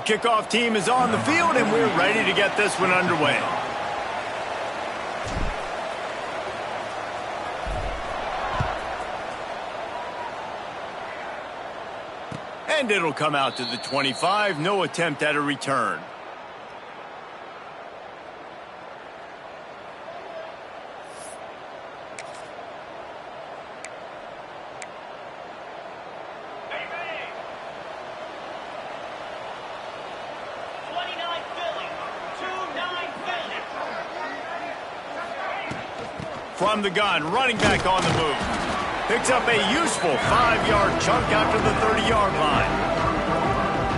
kickoff team is on the field, and we're ready to get this one underway. And it'll come out to the 25. No attempt at a return. From the gun, running back on the move. Picks up a useful 5-yard chunk after the 30-yard line.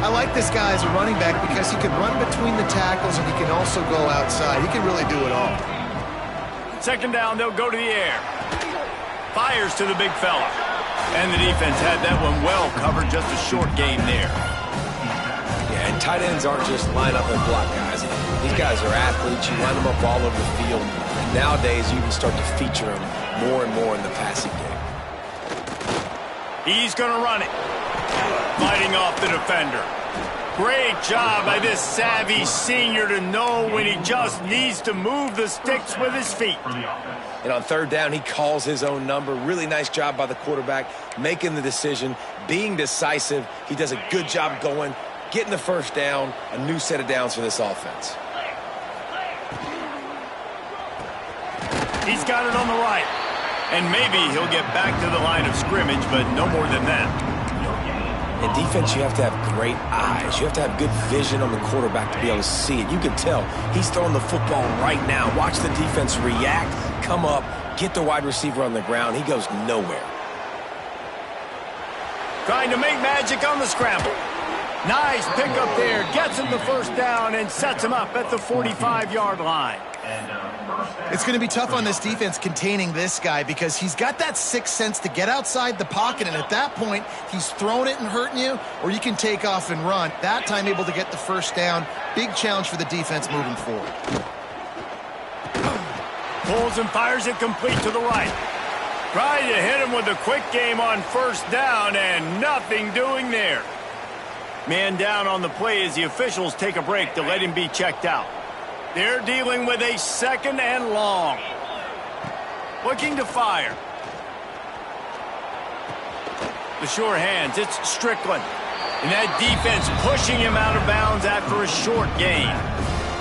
I like this guy as a running back because he can run between the tackles and he can also go outside. He can really do it all. Second down, they'll go to the air. Fires to the big fella. And the defense had that one well covered, just a short game there. Yeah, and tight ends aren't just line up and block guys. These guys are athletes. You line them up all over the field. And nowadays, you can start to feature them more and more in the passing game. He's going to run it. Fighting off the defender. Great job by this savvy senior to know when he just needs to move the sticks with his feet. And on third down, he calls his own number. Really nice job by the quarterback, making the decision, being decisive. He does a good job going, getting the first down, a new set of downs for this offense. He's got it on the right. And maybe he'll get back to the line of scrimmage, but no more than that. In defense, you have to have great eyes. You have to have good vision on the quarterback to be able to see it. You can tell he's throwing the football right now. Watch the defense react, come up, get the wide receiver on the ground. He goes nowhere. Trying to make magic on the scramble. Nice pickup there. Gets him the first down and sets him up at the 45-yard line. It's going to be tough on this defense containing this guy because he's got that sixth sense to get outside the pocket, and at that point, he's throwing it and hurting you, or you can take off and run. That time able to get the first down. Big challenge for the defense moving forward. Pulls and fires it complete to the right. Trying to hit him with a quick game on first down, and nothing doing there. Man down on the play as the officials take a break to let him be checked out. They're dealing with a second and long. Looking to fire. The sure hands, it's Strickland. And that defense pushing him out of bounds after a short gain.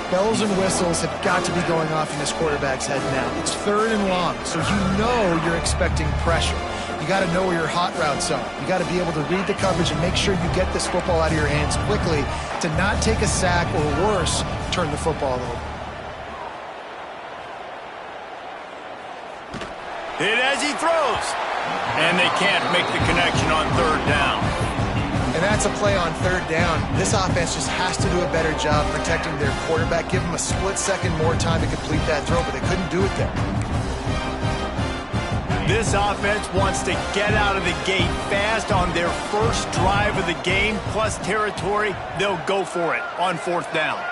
Bells and whistles have got to be going off in this quarterback's head now. It's third and long, so you know you're expecting pressure. You got to know where your hot routes are. You got to be able to read the coverage and make sure you get this football out of your hands quickly to not take a sack or worse, turn the football over. Hit as he throws. And they can't make the connection on third down. And that's a play on third down. This offense just has to do a better job protecting their quarterback. Give them a split second more time to complete that throw, but they couldn't do it there. This offense wants to get out of the gate fast on their first drive of the game, plus territory. They'll go for it on fourth down.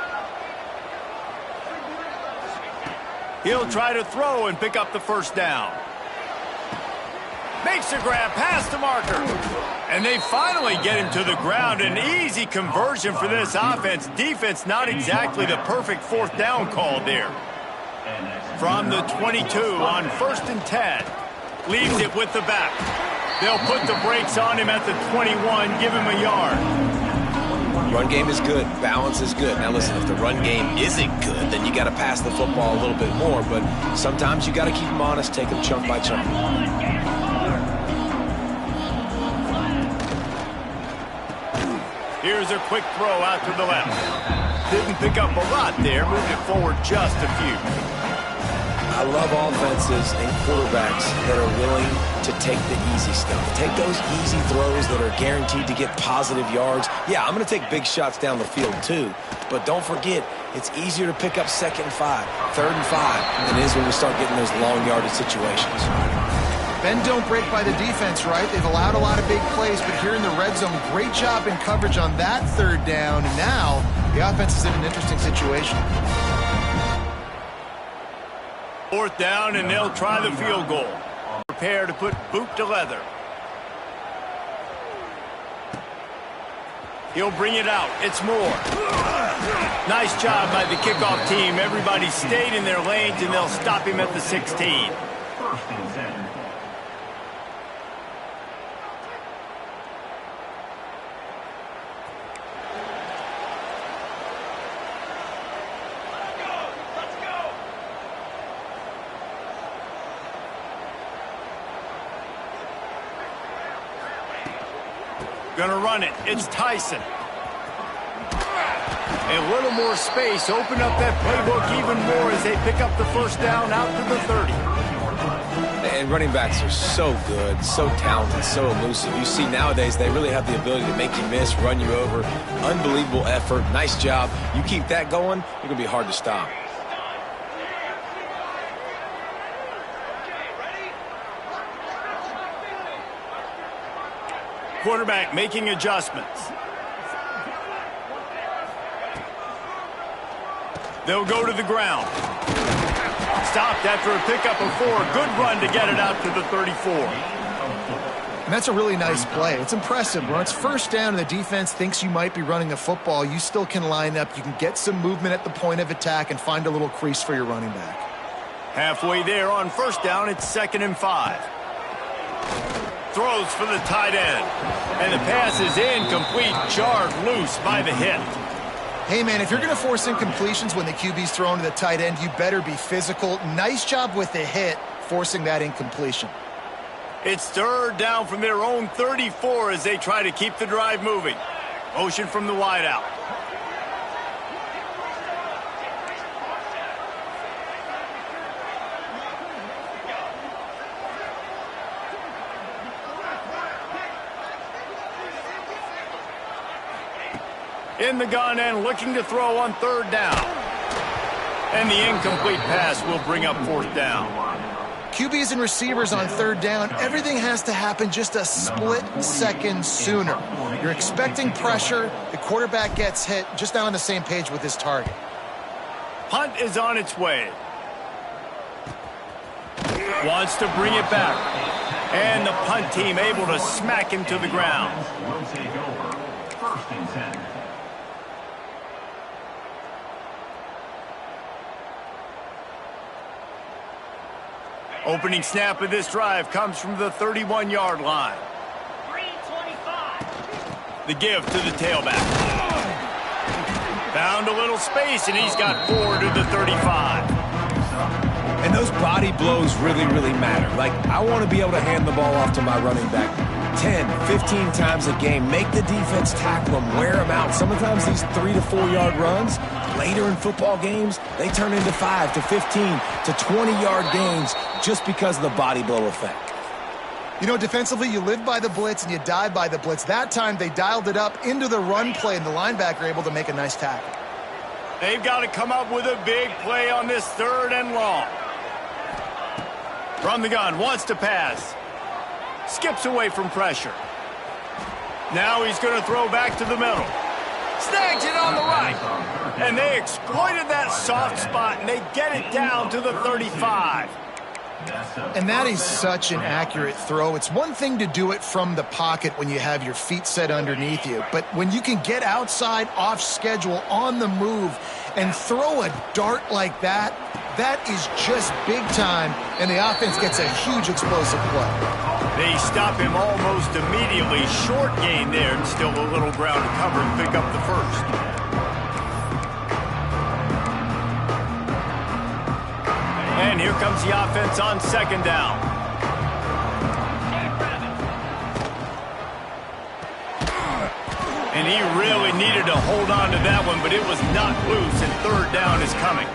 He'll try to throw and pick up the first down. Makes the grab past the marker. And they finally get him to the ground. An easy conversion for this offense. Defense not exactly the perfect fourth down call there. From the 22 on first and 10. Leaves it with the back. They'll put the brakes on him at the 21, give him a yard. Run game is good. Balance is good. Now listen, if the run game isn't good, then you got to pass the football a little bit more. But sometimes you got to keep them honest, take them chunk by chunk. Here's a quick throw out to the left. Didn't pick up a lot there, moved it forward just a few. I love offenses and quarterbacks that are willing to take the easy stuff. Take those easy throws that are guaranteed to get positive yards. Yeah, I'm going to take big shots down the field too, but don't forget, it's easier to pick up second and 5, third and 5 than it is when we start getting those long yardage situations. Bend don't break by the defense, right? They've allowed a lot of big plays, but here in the red zone, great job in coverage on that third down, and now the offense is in an interesting situation. Fourth down, and they'll try the field goal. Prepare to put boot to leather. He'll bring it out. It's more. Nice job by the kickoff team. Everybody stayed in their lanes, and they'll stop him at the 16. Gonna run it. It's Tyson. A little more space. Open up that playbook even more as they pick up the first down out to the 30. And running backs are so good, so talented, so elusive. You see nowadays they really have the ability to make you miss, run you over. Unbelievable effort. Nice job. You keep that going, you're going to be hard to stop. Quarterback making adjustments. They'll go to the ground. Stopped after a pickup of 4. Good run to get it out to the 34. And that's a really nice play. It's impressive. When it's first down and the defense thinks you might be running a football, you still can line up. You can get some movement at the point of attack and find a little crease for your running back. Halfway there on first down, it's 2nd and 5. Throws for the tight end. And the pass is incomplete, jarred loose by the hit. Hey, man, if you're going to force incompletions when the QB's thrown to the tight end, you better be physical. Nice job with the hit, forcing that incompletion. It's 3rd down from their own 34 as they try to keep the drive moving. Motion from the wideout. In the gun and looking to throw on 3rd down. And the incomplete pass will bring up 4th down. QBs and receivers on 3rd down, everything has to happen just a split second sooner. You're expecting pressure, the quarterback gets hit, just not on the same page with his target. Punt is on its way. Wants to bring it back. And the punt team able to smack him to the ground. Will take over. 1st and 10. Opening snap of this drive comes from the 31-yard line. 325. The give to the tailback. Found a little space, and he's got 4 to the 35. And those body blows really, really matter. Like, I want to be able to hand the ball off to my running back 10, 15 times a game. Make the defense tackle them, wear them out. Sometimes these 3 to 4 yard runs, later in football games, they turn into 5 to 15 to 20-yard gains just because of the body blow effect. You know, defensively, you live by the blitz and you die by the blitz. That time, they dialed it up into the run play, and the linebacker able to make a nice tackle. They've got to come up with a big play on this 3rd and long. From the gun, wants to pass. Skips away from pressure. Now he's going to throw back to the middle. Snags it on the right. And they exploited that soft spot, and they get it down to the 35. And that is such an accurate throw. It's one thing to do it from the pocket when you have your feet set underneath you, but when you can get outside, off schedule, on the move, and throw a dart like that, that is just big time, and the offense gets a huge explosive play. They stop him almost immediately. Short gain there, and still a little ground to cover and pick up the first. And here comes the offense on 2nd down. And he really needed to hold on to that one, but it was not loose, and 3rd down is coming.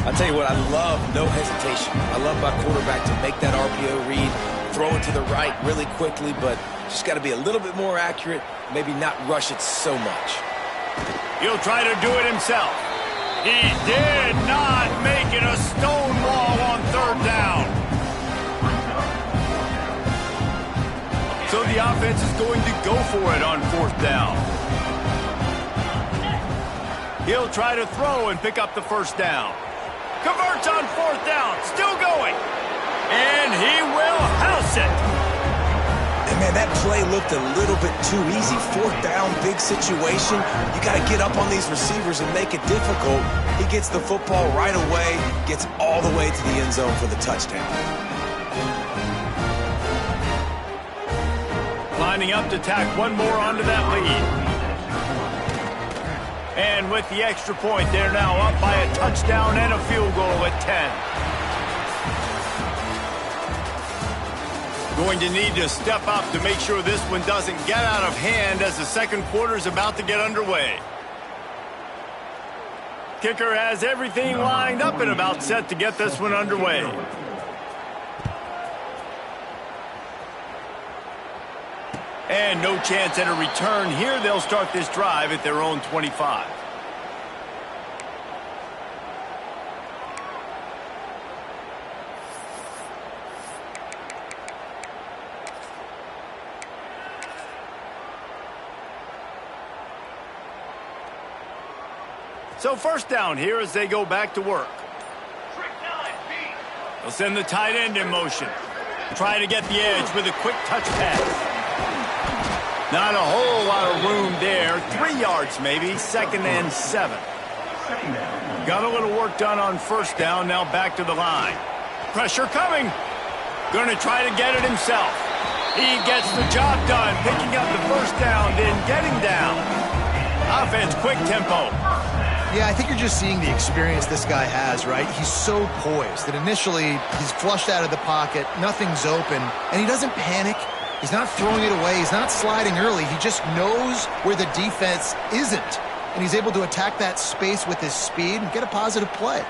I'll tell you what, I love no hesitation. I love my quarterback to make that RPO read, throw it to the right really quickly, but just got to be a little bit more accurate, maybe not rush it so much. He'll try to do it himself. He did not make it a stone wall on 3rd down. So the offense is going to go for it on 4th down. He'll try to throw and pick up the first down. Converts on 4th down, still going. And he will house it. And, man, that play looked a little bit too easy. Fourth down, big situation. You got to get up on these receivers and make it difficult. He gets the football right away, gets all the way to the end zone for the touchdown. Lining up to tack one more onto that lead. And with the extra point, they're now up by a touchdown and a field goal at 10. Going to need to step up to make sure this one doesn't get out of hand as the second quarter is about to get underway. Kicker has everything lined up and about set to get this one underway. And no chance at a return here. They'll start this drive at their own 25. So first down here as they go back to work. They'll send the tight end in motion. Trying to get the edge with a quick touch pass. Not a whole lot of room there. 3 yards maybe. 2nd and 7. Got a little work done on first down. Now back to the line. Pressure coming. Going to try to get it himself. He gets the job done. Picking up the first down, then getting down. Offense, quick tempo. Yeah, I think you're just seeing the experience this guy has, right? He's so poised that initially he's flushed out of the pocket, nothing's open, and he doesn't panic. He's not throwing it away. He's not sliding early. He just knows where the defense isn't, and he's able to attack that space with his speed and get a positive play.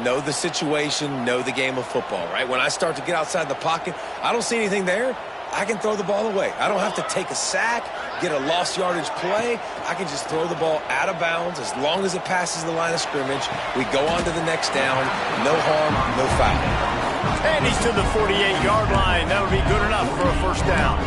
Know the situation, know the game of football, right? When I start to get outside the pocket, I don't see anything there. I can throw the ball away. I don't have to take a sack, get a lost yardage play. I can just throw the ball out of bounds as long as it passes the line of scrimmage. We go on to the next down. No harm, no foul. And he's to the 48-yard line. That'll be good enough for a first down.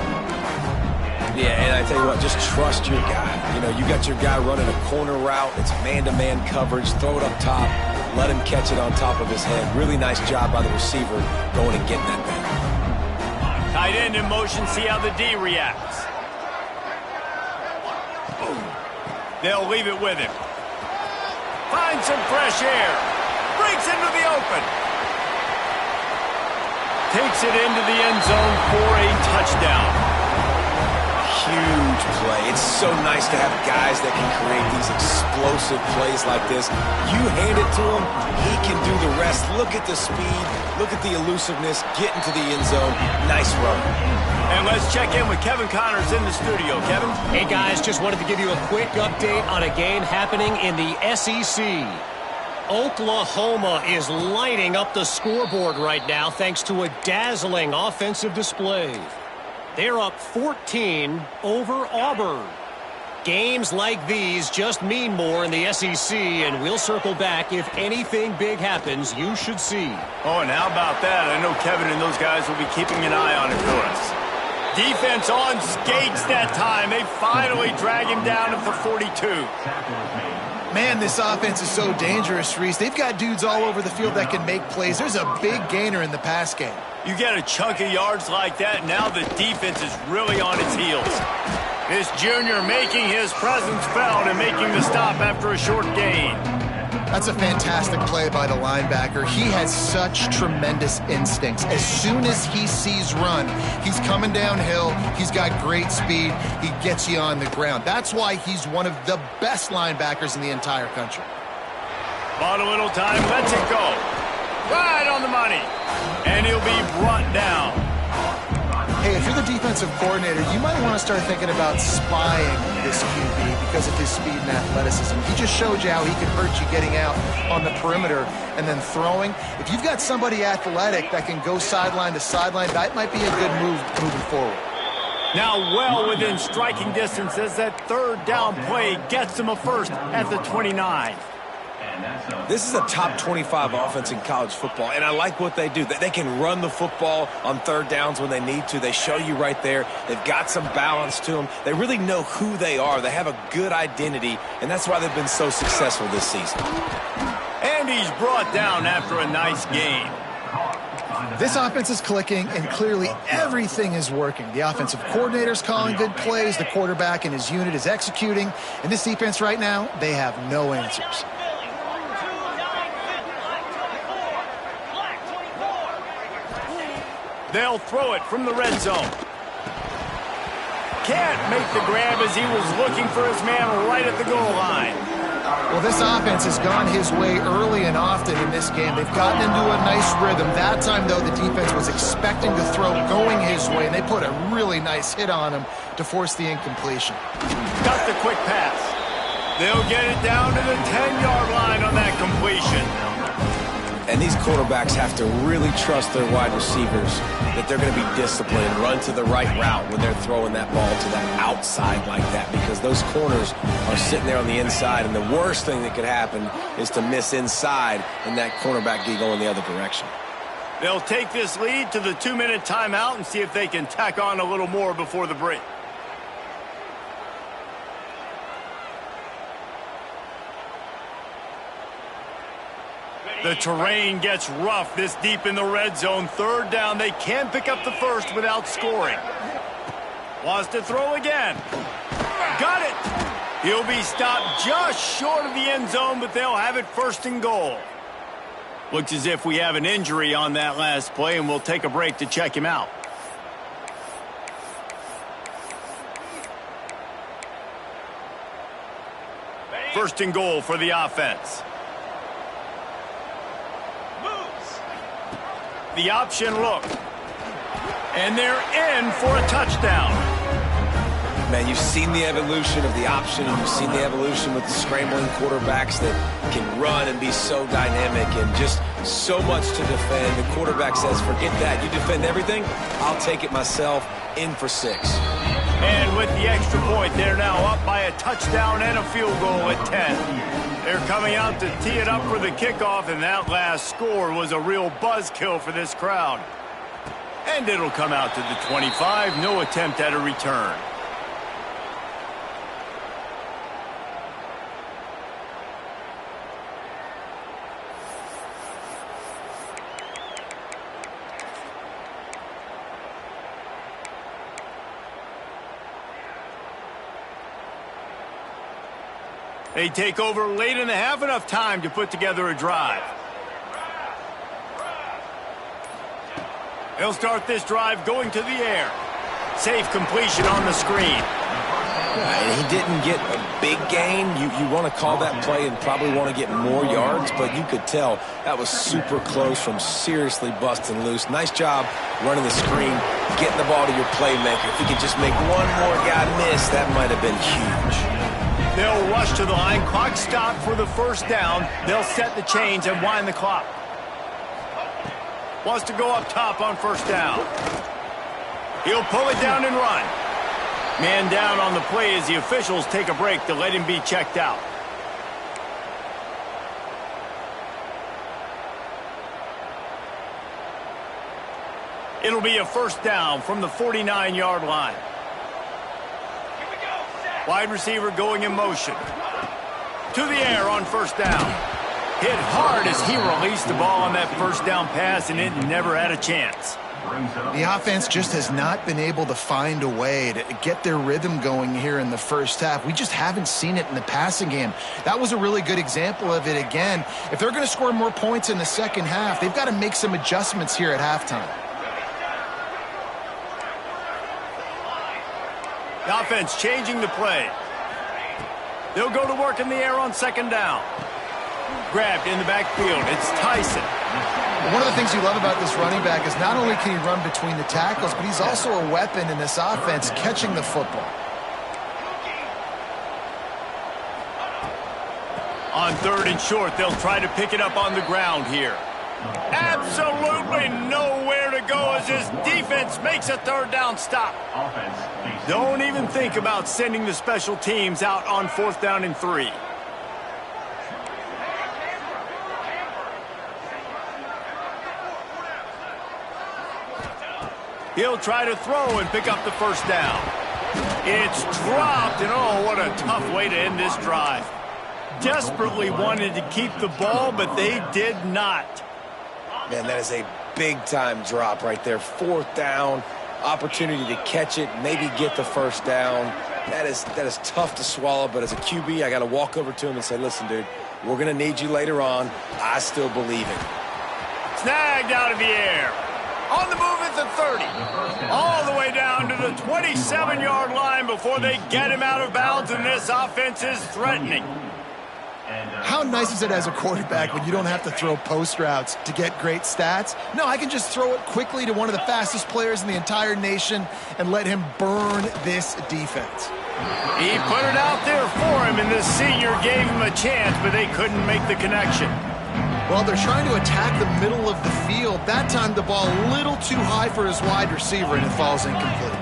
Yeah, and I tell you what, just trust your guy. You know, you got your guy running a corner route. It's man-to-man coverage. Throw it up top. Let him catch it on top of his head. Really nice job by the receiver going and getting that thing. Tight end in motion, see how the D reacts. They'll leave it with him. Finds some fresh air. Breaks into the open. Takes it into the end zone for a touchdown. Huge play. It's so nice to have guys that can create these explosive plays like this. You hand it to him, he can do the rest. Look at the speed. Look at the elusiveness. Get into the end zone. Nice run. And let's check in with Kevin Connors in the studio. Kevin? Hey, guys, just wanted to give you a quick update on a game happening in the SEC. Oklahoma is lighting up the scoreboard right now thanks to a dazzling offensive display. They're up 14 over Auburn. Games like these just mean more in the SEC, and we'll circle back if anything big happens you should see. Oh, and how about that? I know Kevin and those guys will be keeping an eye on it for us. Defense on skates that time. They finally drag him down at the 42. Man, this offense is so dangerous, Reese. They've got dudes all over the field that can make plays. There's a big gainer in the pass game. You get a chunk of yards like that, now the defense is really on its heels. This junior making his presence felt and making the stop after a short gain. That's a fantastic play by the linebacker. He has such tremendous instincts. As soon as he sees run, he's coming downhill. He's got great speed. He gets you on the ground. That's why he's one of the best linebackers in the entire country. Bought a little time, lets it go. Right on the money. And he'll be brought down. Hey, if you're the defensive coordinator, you might want to start thinking about spying this QB because of his speed and athleticism. He just showed you how he can hurt you getting out on the perimeter and then throwing. If you've got somebody athletic that can go sideline to sideline, that might be a good move moving forward. Now well within striking distance as that third down play gets him a first at the 29. This is a top 25 offense in college football, and I like what they do. They can run the football on third downs when they need to. They show you right there. They've got some balance to them. They really know who they are. They have a good identity, and that's why they've been so successful this season. And he's brought down after a nice game. This offense is clicking, and clearly everything is working. The offensive coordinator's calling good plays, the quarterback and his unit is executing, and this defense right now, they have no answers. They'll throw it from the red zone. Can't make the grab as he was looking for his man right at the goal line. Well, this offense has gone his way early and often in this game. They've gotten into a nice rhythm. That time, though, the defense was expecting to throw going his way, and they put a really nice hit on him to force the incompletion. Got the quick pass. They'll get it down to the 10-yard line on that completion. And these quarterbacks have to really trust their wide receivers that they're going to be disciplined and run to the right route when they're throwing that ball to that outside like that, because those corners are sitting there on the inside, and the worst thing that could happen is to miss inside and that cornerback be going the other direction. They'll take this lead to the 2-minute timeout and see if they can tack on a little more before the break. The terrain gets rough this deep in the red zone. Third down. They can pick up the first without scoring. Wants to throw again. Got it. He'll be stopped just short of the end zone, but they'll have it first and goal. Looks as if we have an injury on that last play, and we'll take a break to check him out. First and goal for the offense. The option look. And they're in for a touchdown. Man, you've seen the evolution of the option, and you've seen the evolution with the scrambling quarterbacks that can run and be so dynamic and just so much to defend. The quarterback says, forget that. You defend everything, I'll take it myself. In for 6. And with the extra point, they're now up by a touchdown and a field goal at 10. They're coming out to tee it up for the kickoff, and that last score was a real buzzkill for this crowd. And it'll come out to the 25. No attempt at a return. They take over late in the half, enough time to put together a drive. They'll start this drive going to the air. Safe completion on the screen. And he didn't get a big gain. You want to call that play and probably want to get more yards, but you could tell that was super close from seriously busting loose. Nice job running the screen, getting the ball to your playmaker. If he could just make one more guy miss, that might have been huge. They'll rush to the line. Clock stopped for the first down. They'll set the chains and wind the clock. Wants to go up top on first down. He'll pull it down and run. Man down on the play as the officials take a break to let him be checked out. It'll be a first down from the 49-yard line. Wide receiver going in motion. To the air on first down. Hit hard as he released the ball on that first down pass, and it never had a chance. The offense just has not been able to find a way to get their rhythm going here in the first half. We just haven't seen it in the passing game. That was a really good example of it again. If they're going to score more points in the second half, they've got to make some adjustments here at halftime. The offense changing the play. They'll go to work in the air on second down. Grabbed in the backfield. It's Tyson. One of the things you love about this running back is not only can he run between the tackles, but he's also a weapon in this offense catching the football. On third and short, they'll try to pick it up on the ground here. Absolutely nowhere to go as his defense makes a third down stop. Don't even think about sending the special teams out on fourth down and 3. He'll try to throw and pick up the first down. It's dropped, and oh, what a tough way to end this drive. Desperately wanted to keep the ball, but they did not. Man, that is a big-time drop right there. 4th down, opportunity to catch it, maybe get the first down. That is tough to swallow, but as a QB, I got to walk over to him and say, listen, dude, we're going to need you later on. I still believe it. Snagged out of the air. On the move at the 30. All the way down to the 27-yard line before they get him out of bounds, and this offense is threatening. How nice is it as a quarterback when you don't have to throw post routes to get great stats? No, I can just throw it quickly to one of the fastest players in the entire nation and let him burn this defense. He put it out there for him, and the senior gave him a chance, but they couldn't make the connection. Well, they're trying to attack the middle of the field. That time the ball a little too high for his wide receiver, and it falls incomplete.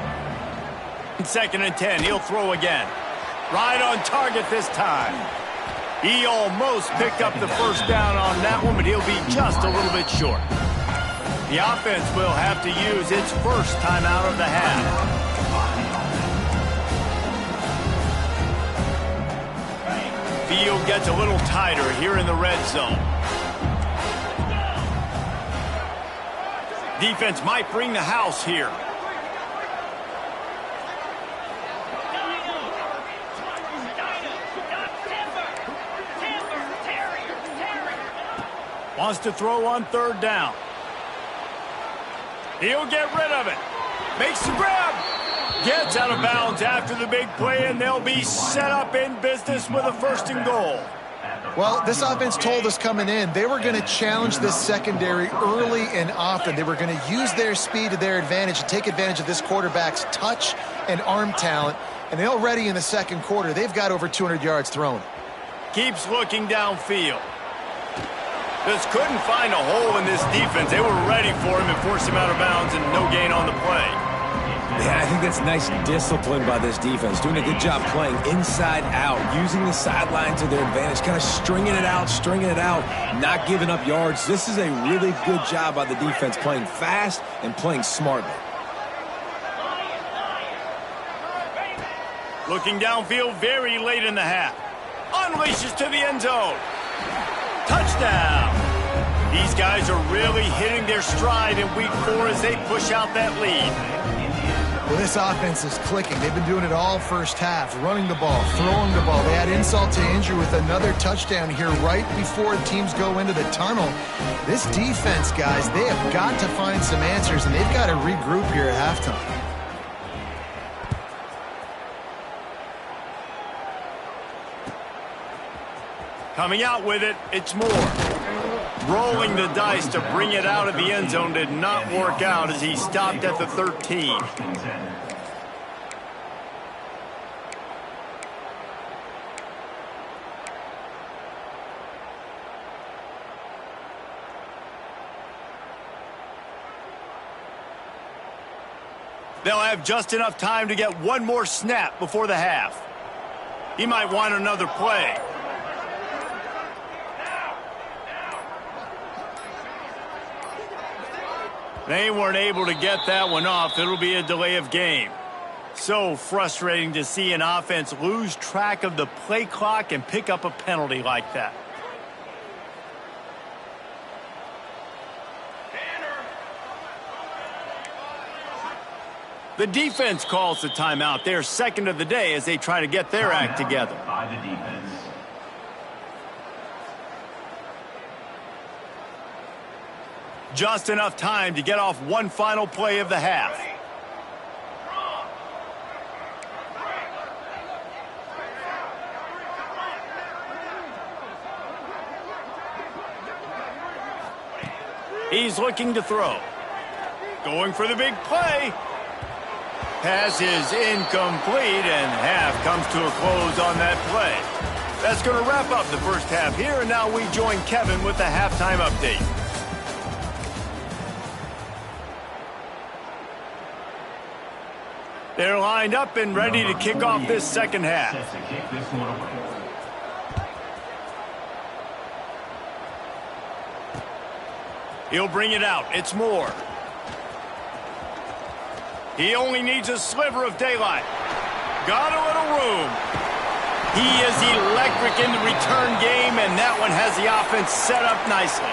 2nd and 10, he'll throw again. Right on target this time. He almost picked up the first down on that one, but he'll be just a little bit short. The offense will have to use its first timeout of the half. Field gets a little tighter here in the red zone. Defense might bring the house here. Wants to throw on 3rd down. He'll get rid of it. Makes the grab. Gets out of bounds after the big play, and they'll be set up in business with a 1st and goal. Well, this offense told us coming in they were going to challenge this secondary early and often. They were going to use their speed to their advantage and take advantage of this quarterback's touch and arm talent. And already in the 2nd quarter, they've got over 200 yards thrown. Keeps looking downfield. Just couldn't find a hole in this defense. They were ready for him and forced him out of bounds, and no gain on the play. Yeah, I think that's nice discipline by this defense. Doing a good job playing inside out, using the sideline to their advantage, kind of stringing it out, not giving up yards. This is a really good job by the defense, playing fast and playing smartly. Looking downfield very late in the half. Unleashes to the end zone. Touchdown. These guys are really hitting their stride in week 4 as they push out that lead. Well, this offense is clicking. They've been doing it all first half, running the ball, throwing the ball. They add insult to injury with another touchdown here right before teams go into the tunnel. This defense, guys, they have got to find some answers, and they've got to regroup here at halftime. Coming out with it, it's Moore. Rolling the dice to bring it out of the end zone did not work out as he stopped at the 13. They'll have just enough time to get one more snap before the half. He might want another play. They weren't able to get that one off. It'll be a delay of game. So frustrating to see an offense lose track of the play clock and pick up a penalty like that. The defense calls the timeout. They're 2nd of the day as they try to get their act together. By the defense. Just enough time to get off one final play of the half. He's looking to throw. Going for the big play. Pass is incomplete, and half comes to a close on that play. That's going to wrap up the first half here, and now we join Kevin with the halftime update. They're lined up and ready to kick off this second half. He'll bring it out. It's Moore. He only needs a sliver of daylight. Got a little room. He is electric in the return game, and that one has the offense set up nicely.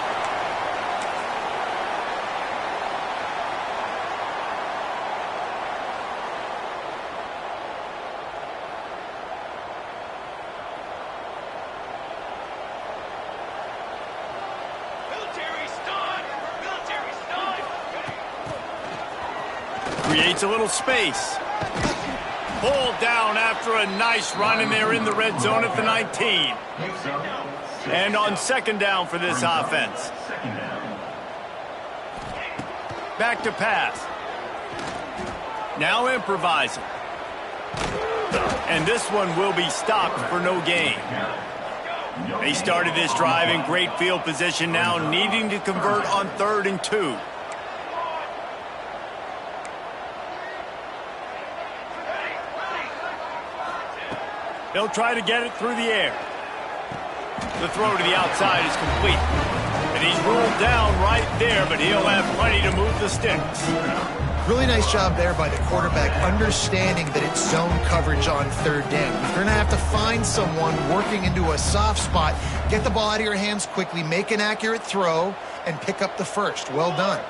Creates a little space. Pulled down after a nice run, and they're in the red zone at the 19. And on second down for this offense. Back to pass. Now improvising. And this one will be stopped for no gain. They started this drive in great field position, now needing to convert on 3rd and 2. They'll try to get it through the air. The throw to the outside is complete. And he's ruled down right there, but he'll have plenty to move the sticks. Really nice job there by the quarterback, understanding that it's zone coverage on 3rd down. You're going to have to find someone working into a soft spot, get the ball out of your hands quickly, make an accurate throw, and pick up the first. Well done.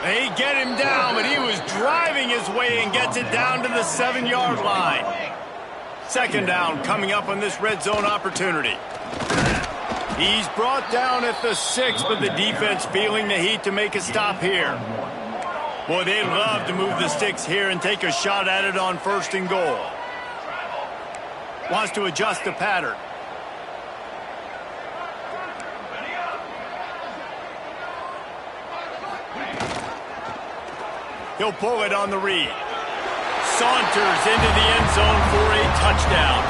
They get him down, but he was driving his way and gets it down to the 7-yard line. Second down coming up on this red zone opportunity. He's brought down at the 6, but the defense feeling the heat to make a stop here. Boy, they'd love to move the sticks here and take a shot at it on 1st and goal. Wants to adjust the pattern. He'll pull it on the read. Saunters into the end zone for a touchdown.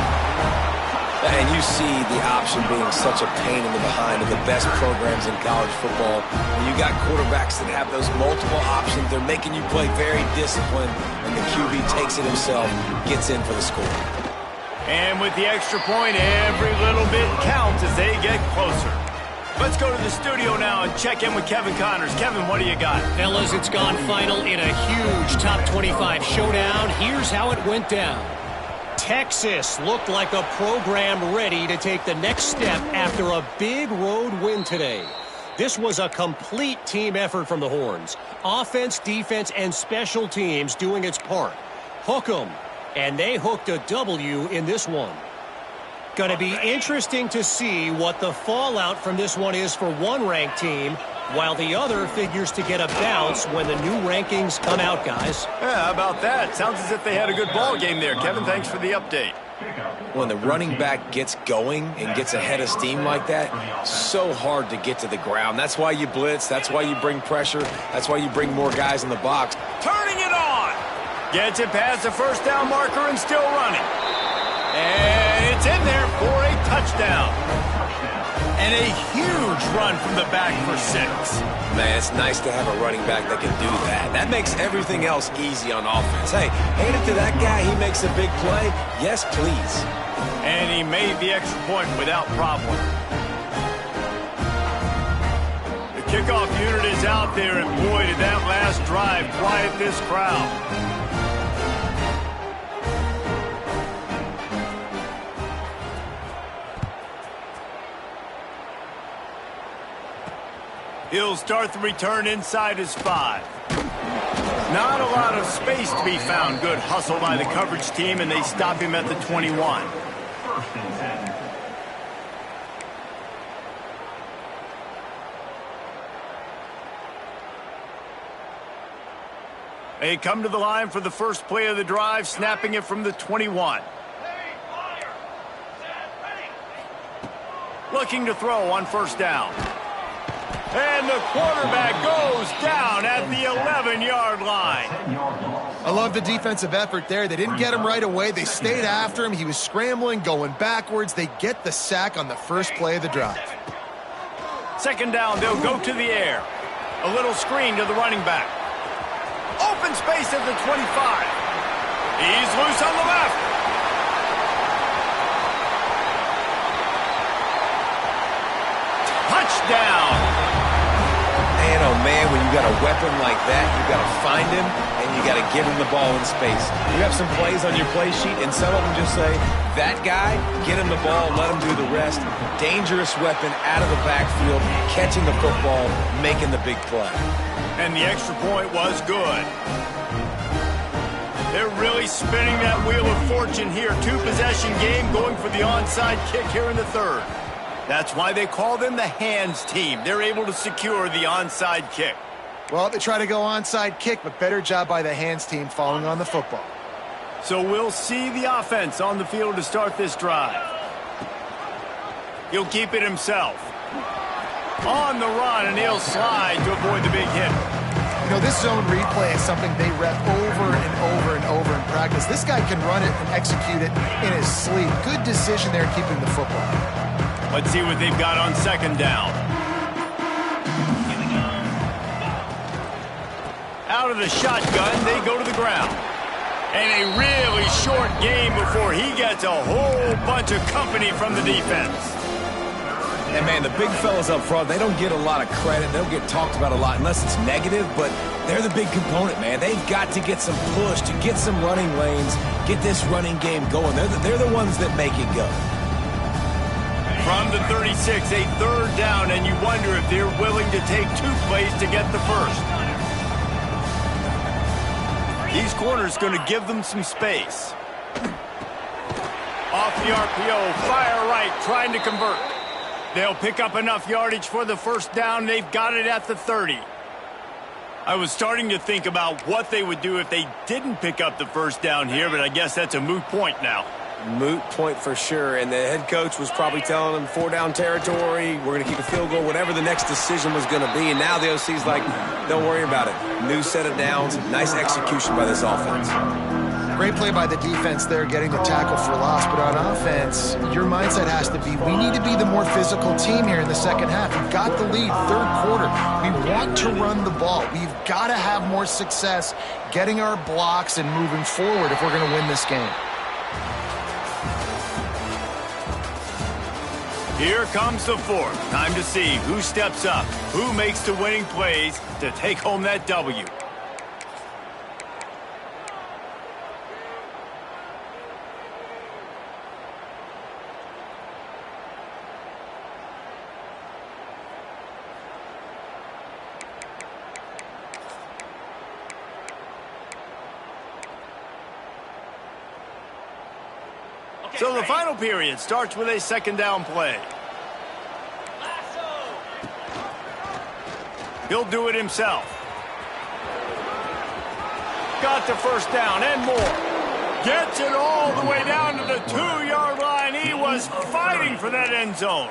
And you see the option being such a pain in the behind of the best programs in college football. When you got quarterbacks that have those multiple options, they're making you play very disciplined, and the QB takes it himself, gets in for the score. And with the extra point, every little bit counts as they get closer. Let's go to the studio now and check in with Kevin Connors. Kevin, what do you got? Fellas, it's gone final in a huge top 25 showdown. Here's how it went down. Texas looked like a program ready to take the next step after a big road win today. This was a complete team effort from the Horns. Offense, defense, and special teams doing its part. Hook 'em. And they hooked a W in this one. Going to be interesting to see what the fallout from this one is for one ranked team, while the other figures to get a bounce when the new rankings come out, guys. Yeah, how about that? Sounds as if they had a good ball game there. Kevin, thanks for the update. When the running back gets going and gets ahead of steam like that, so hard to get to the ground. That's why you blitz. That's why you bring pressure. That's why you bring more guys in the box. Turning it on. Gets it past the first down marker and still running. And it's in there for a touchdown. And a huge run from the back for 6. Man, it's nice to have a running back that can do that. That makes everything else easy on offense. Hey, hand it to that guy. He makes a big play. Yes, please. And he made the extra point without problem. The kickoff unit is out there, and boy, did that last drive quiet this crowd. He'll start the return inside his 5. Not a lot of space to be found. Good hustle by the coverage team, and they stop him at the 21. They come to the line for the first play of the drive, snapping it from the 21. Looking to throw on 1st down. And the quarterback goes down at the 11-yard line. I love the defensive effort there. They didn't get him right away. They stayed after him. He was scrambling, going backwards. They get the sack on the first play of the drive. Second down, they'll go to the air. A little screen to the running back. Open space at the 25. He's loose on the left. Touchdown. Man, oh man, when you got a weapon like that, you got to find him and you got to give him the ball in space. You have some plays on your play sheet, and some of them just say, that guy, get him the ball, let him do the rest. Dangerous weapon out of the backfield, catching the football, making the big play. And the extra point was good. They're really spinning that wheel of fortune here. 2-possession game, going for the onside kick here in the 3rd. That's why they call them the hands team. They're able to secure the onside kick. Well, they try to go onside kick, but better job by the hands team falling on the football. So we'll see the offense on the field to start this drive. He'll keep it himself. On the run, and he'll slide to avoid the big hit. You know, this zone replay is something they rep over and over and over in practice. This guy can run it and execute it in his sleep. Good decision there keeping the football. Let's see what they've got on second down. Out of the shotgun, they go to the ground. And a really short game before he gets a whole bunch of company from the defense. And, man, the big fellas up front, they don't get a lot of credit. They don't get talked about a lot unless it's negative, but they're the big component, man. They've got to get some push, to get some running lanes, get this running game going. They're the ones that make it go. From the 36, a third down, and you wonder if they're willing to take 2 plays to get the first. These corners going to give them some space. Off the RPO, fire right, trying to convert. They'll pick up enough yardage for the first down. They've got it at the 30. I was starting to think about what they would do if they didn't pick up the first down here, but I guess that's a moot point now. Moot point for sure, and the head coach was probably telling them 4-down territory, we're going to kick a field goal, whatever the next decision was going to be, and now the OC's like, don't worry about it. New set of downs, nice execution by this offense. Great play by the defense there, getting the tackle for loss, but on offense, your mindset has to be, we need to be the more physical team here in the second half. We've got the lead, third quarter. We want to run the ball. We've got to have more success getting our blocks and moving forward if we're going to win this game. Here comes the fourth. Time to see who steps up, who makes the winning plays to take home that W. So the final period starts with a second down play. He'll do it himself. Got the first down and more. Gets it all the way down to the 2-yard line. He was fighting for that end zone.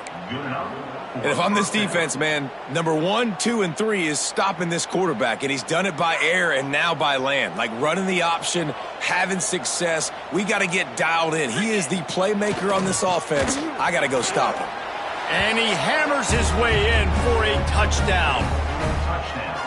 And if I'm this defense, man, number 1, 2, and 3 is stopping this quarterback, and he's done it by air and now by land. Like running the option, having success. We got to get dialed in. He is the playmaker on this offense. I got to go stop him. And he hammers his way in for a touchdown.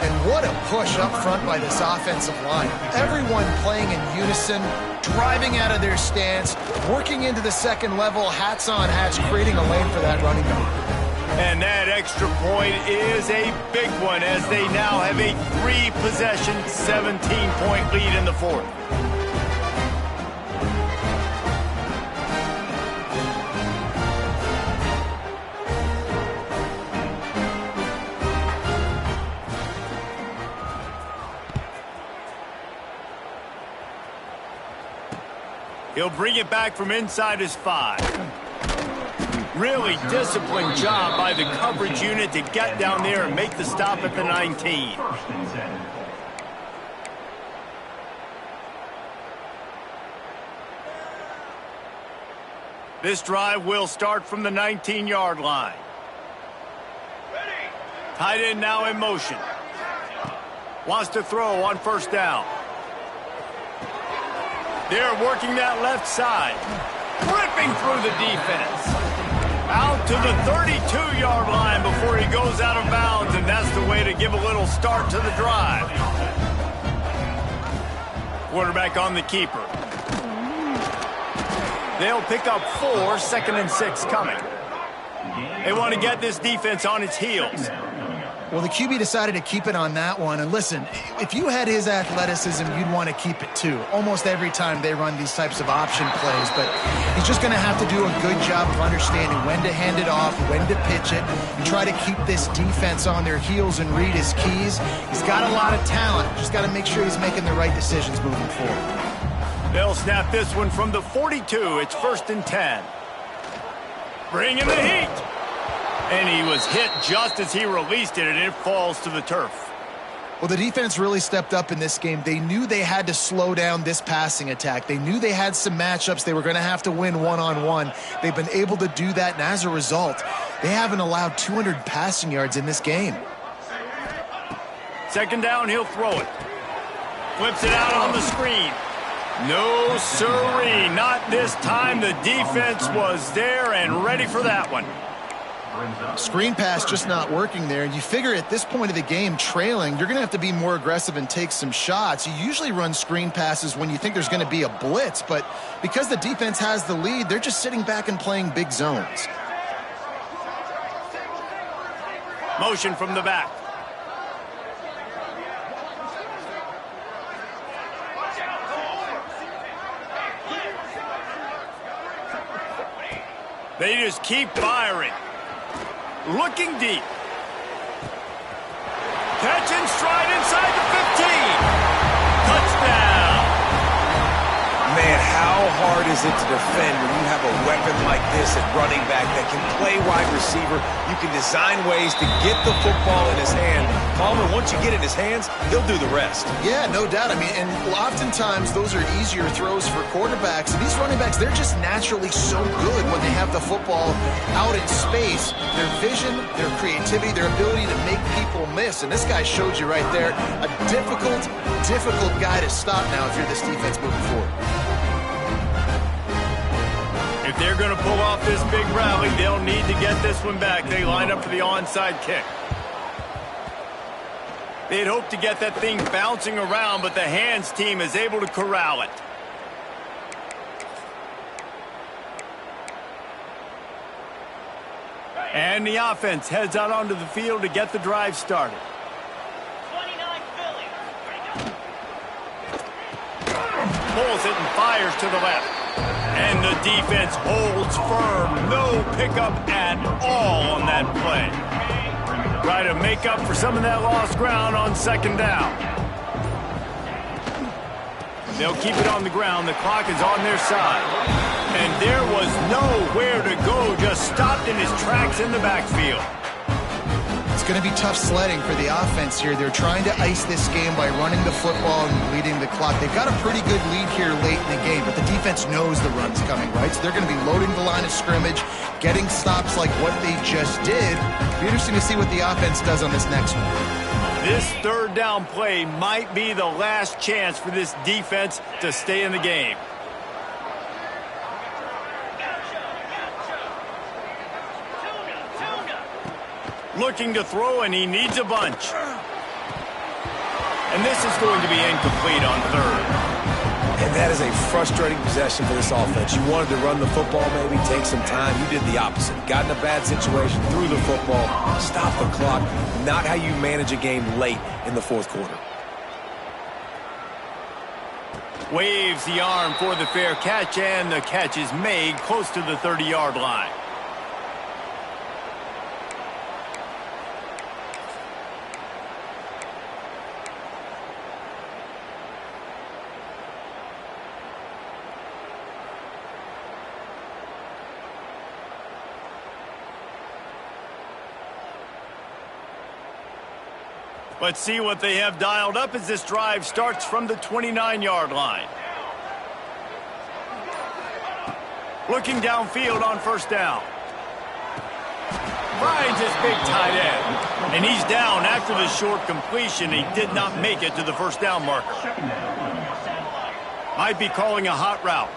And what a push up front by this offensive line. Everyone playing in unison, driving out of their stance, working into the second level, hats on hats, creating a lane for that running back. And that extra point is a big one as they now have a 3-possession, 17-point lead in the fourth. He'll bring it back from inside his 5. Really disciplined job by the coverage unit to get down there and make the stop at the 19. This drive will start from the 19-yard line. Tight end now in motion. Wants to throw on first down. They're working that left side. Ripping through the defense. Out to the 32-yard line before he goes out of bounds, and that's the way to give a little start to the drive. Quarterback on the keeper. They'll pick up 4, 2nd and 6 coming. They want to get this defense on its heels. Well, the QB decided to keep it on that one. And listen, if you had his athleticism, you'd want to keep it too. Almost every time they run these types of option plays. But he's just going to have to do a good job of understanding when to hand it off, when to pitch it, and try to keep this defense on their heels and read his keys. He's got a lot of talent. Just got to make sure he's making the right decisions moving forward. They'll snap this one from the 42. It's 1st and 10. Bringing the heat. And he was hit just as he released it, and it falls to the turf. Well, the defense really stepped up in this game. They knew they had to slow down this passing attack. They knew they had some matchups they were going to have to win one-on-one. They've been able to do that, and as a result, they haven't allowed 200 passing yards in this game. Second down, he'll throw it. Flips it out on the screen. No siree, not this time. The defense was there and ready for that one. Screen pass just not working there. You figure at this point of the game, trailing, you're going to have to be more aggressive and take some shots. You usually run screen passes when you think there's going to be a blitz, but because the defense has the lead, they're just sitting back and playing big zones. Motion from the back. They just keep firing. Looking deep. Catch and stride inside the 15. Touchdown. Man, how hard is it to defend when you have a weapon like this at running back that can play wide receiver? You can design ways to get the football in his hand. Palmer, once you get it in his hands, he'll do the rest. Yeah, no doubt. I mean, and oftentimes those are easier throws for quarterbacks. And these running backs, they're just naturally so good when they have the football out in space. Their vision, their creativity, their ability to make people miss. And this guy showed you right there, a difficult guy to stop now if you're this defense moving forward. If they're going to pull off this big rally, they'll need to get this one back. They line up for the onside kick. They'd hope to get that thing bouncing around, but the hands team is able to corral it. And the offense heads out onto the field to get the drive started. 29 Philly. Pulls it and fires to the left. And the defense holds firm. No pickup at all on that play. Try to make up for some of that lost ground on second down. They'll keep it on the ground. The clock is on their side. And there was nowhere to go. Just stopped in his tracks in the backfield. It's going to be tough sledding for the offense here. They're trying to ice this game by running the football and bleeding the clock. They've got a pretty good lead here late in the game, but the defense knows the run's coming, right? So they're going to be loading the line of scrimmage, getting stops like what they just did. It'll be interesting to see what the offense does on this next one. This third down play might be the last chance for this defense to stay in the game. Looking to throw, and he needs a bunch. And this is going to be incomplete on third. And that is a frustrating possession for this offense. You wanted to run the football, maybe take some time. You did the opposite. Got in a bad situation, threw the football, stopped the clock. Not how you manage a game late in the fourth quarter. Waves the arm for the fair catch, and the catch is made close to the 30-yard line. Let's see what they have dialed up as this drive starts from the 29-yard line. Looking downfield on first down. Finds his big tight end. And he's down after the short completion. He did not make it to the first down marker. Might be calling a hot route.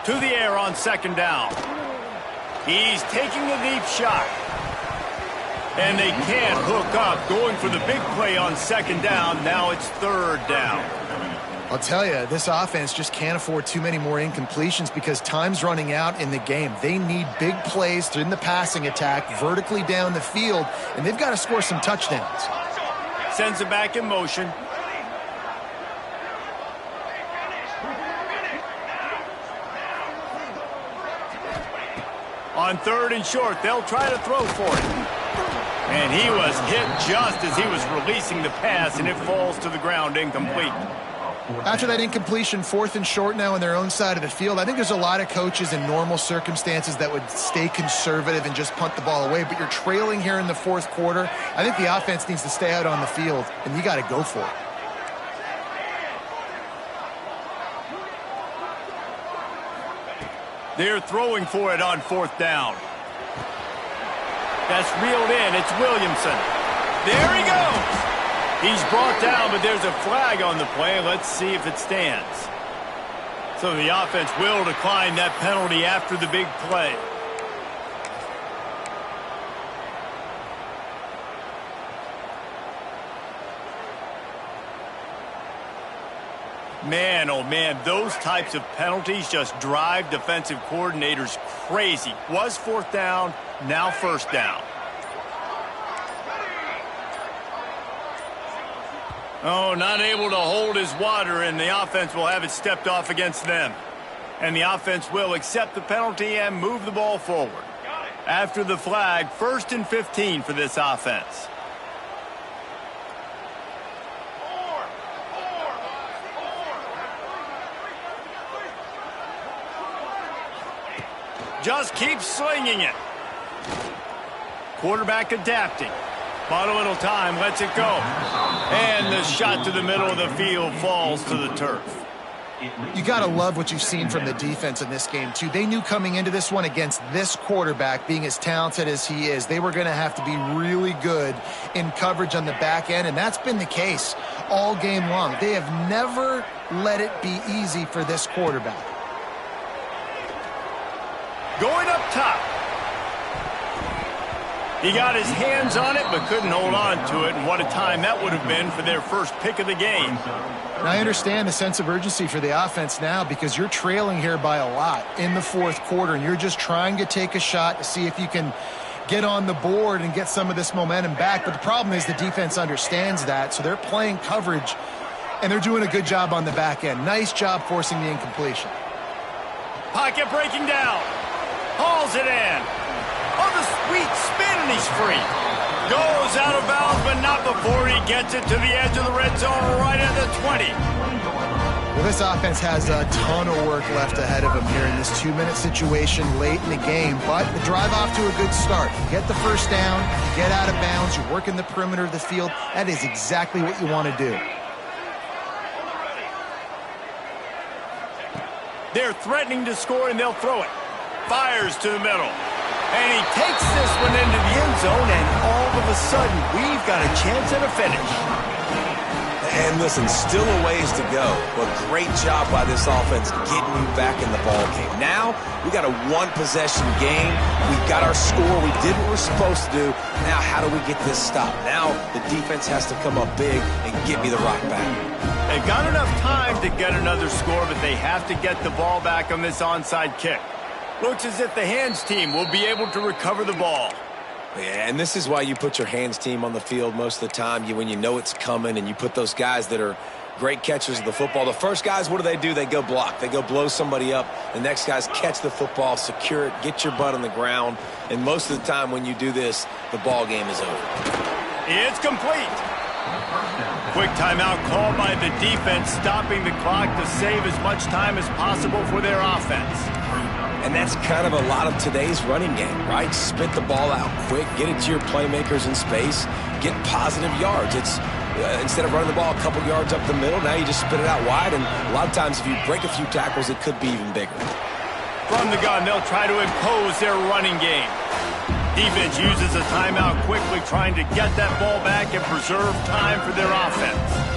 To the air on second down. He's taking the deep shot. And they can't hook up. Going for the big play on second down. Now it's third down. I'll tell you, this offense just can't afford too many more incompletions because time's running out in the game. They need big plays in the passing attack, vertically down the field, and they've got to score some touchdowns. Sends it back in motion. On third and short, they'll try to throw for it. And he was hit just as he was releasing the pass, and it falls to the ground incomplete. After that incompletion, 4th and short now on their own side of the field, I think there's a lot of coaches in normal circumstances that would stay conservative and just punt the ball away, but you're trailing here in the 4th quarter. I think the offense needs to stay out on the field, and you got to go for it. They're throwing for it on 4th down. That's reeled in. It's Williamson. There he goes. He's brought down, but there's a flag on the play. Let's see if it stands. So the offense will decline that penalty after the big play. Man, oh man, those types of penalties just drive defensive coordinators crazy. Was 4th down, now 1st down. Oh, not able to hold his water, and the offense will have it stepped off against them. And the offense will accept the penalty and move the ball forward. After the flag, 1st and 15 for this offense. Just keep slinging it. Quarterback adapting. Bought a little time, lets it go. And the shot to the middle of the field falls to the turf. You got to love what you've seen from the defense in this game, too. They knew coming into this one against this quarterback, being as talented as he is, they were going to have to be really good in coverage on the back end, and that's been the case all game long. They have never let it be easy for this quarterback. Going up top. He got his hands on it, but couldn't hold on to it, and what a time that would have been for their first pick of the game. And I understand the sense of urgency for the offense now because you're trailing here by a lot in the 4th quarter, and you're just trying to take a shot to see if you can get on the board and get some of this momentum back. But the problem is the defense understands that, so they're playing coverage, and they're doing a good job on the back end. Nice job forcing the incompletion. Pocket breaking down. Hauls it in. Oh, the sweet spin, and he's free. Goes out of bounds, but not before he gets it to the edge of the red zone right at the 20. Well, this offense has a ton of work left ahead of them here in this 2-minute situation late in the game, but the drive off to a good start. You get the 1st down, you get out of bounds, you work in the perimeter of the field. That is exactly what you want to do. They're threatening to score, and they'll throw it. Fires to the middle. And he takes this one into the end zone, and all of a sudden, we've got a chance at a finish. And listen, still a ways to go, but great job by this offense getting you back in the ball game. Now, we got a 1-possession game. We got our score. We did what we're supposed to do. Now, how do we get this stopped? Now, the defense has to come up big and get me the rock back. They've got enough time to get another score, but they have to get the ball back on this onside kick. Looks as if the hands team will be able to recover the ball. Yeah, and this is why you put your hands team on the field most of the time. When you know it's coming, and you put those guys that are great catchers of the football. The first guys, what do? They go block. They go blow somebody up. The next guys catch the football, secure it, get your butt on the ground. And most of the time when you do this, the ball game is over. It's complete. Quick timeout called by the defense, stopping the clock to save as much time as possible for their offense. And that's kind of a lot of today's running game, right? Spit the ball out quick, get it to your playmakers in space, get positive yards. It's instead of running the ball a couple yards up the middle, now you just spit it out wide, and a lot of times if you break a few tackles, it could be even bigger. From the gun, they'll try to impose their running game. Defense uses a timeout quickly, trying to get that ball back and preserve time for their offense.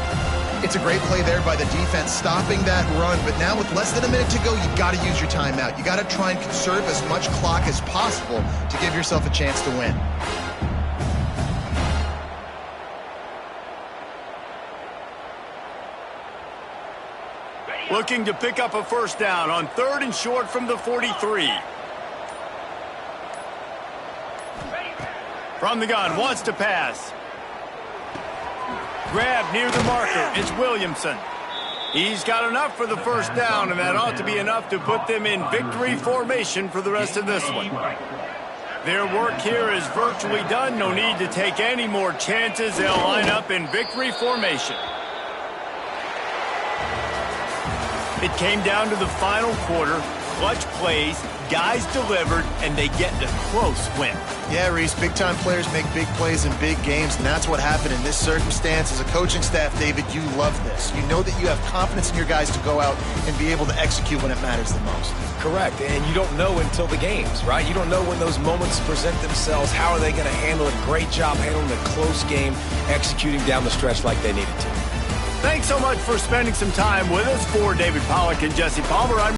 It's a great play there by the defense, stopping that run. But now with less than a minute to go, you've got to use your timeout. You got to try and conserve as much clock as possible to give yourself a chance to win. Looking to pick up a 1st down on 3rd and short from the 43. From the gun, wants to pass. Grab near the marker. It's Williamson. He's got enough for the 1st down, and that ought to be enough to put them in victory formation for the rest of this one. Their work here is virtually done. No need to take any more chances. They'll line up in victory formation. It came down to the final quarter, clutch plays, guys delivered, and they get the close win. Yeah, Reese, big-time players make big plays in big games, and that's what happened in this circumstance. As a coaching staff, David, you love this. You know that you have confidence in your guys to go out and be able to execute when it matters the most. Correct, and you don't know until the games, right? You don't know when those moments present themselves. How are they going to handle it? Great job handling a close game, executing down the stretch like they needed to. Thanks so much for spending some time with us. For David Pollack and Jesse Palmer, I'm